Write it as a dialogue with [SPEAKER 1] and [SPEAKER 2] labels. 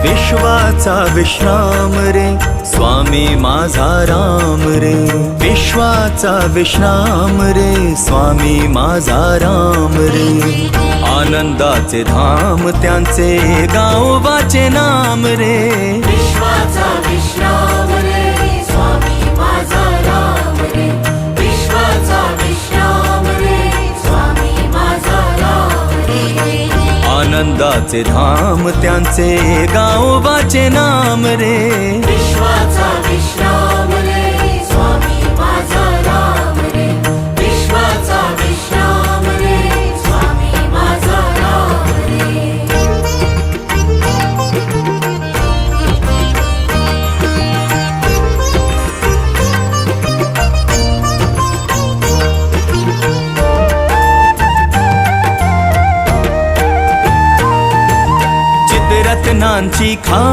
[SPEAKER 1] विश्वाचा विश्राम रे स्वामी माझा राम रे, विश्वाचा विश्राम रे स्वामी माझा राम रे। आनंदाचे धाम त्यांचे गावोबाचे नाम रे,
[SPEAKER 2] विश्वाचा विश्राम रे स्वामी माझा राम रे, विश्वाचा विश्राम रे स्वामी माझा राम रे।
[SPEAKER 1] आनंदाचे धाम त्यांचे गावोबाचे नाम रे,
[SPEAKER 2] विश्वाचा विश्राम रे स्वामी माझा राम रे, विश्वाचा विश्राम रे स्वामी माझा राम रे।
[SPEAKER 1] चित्ररत्नांची खा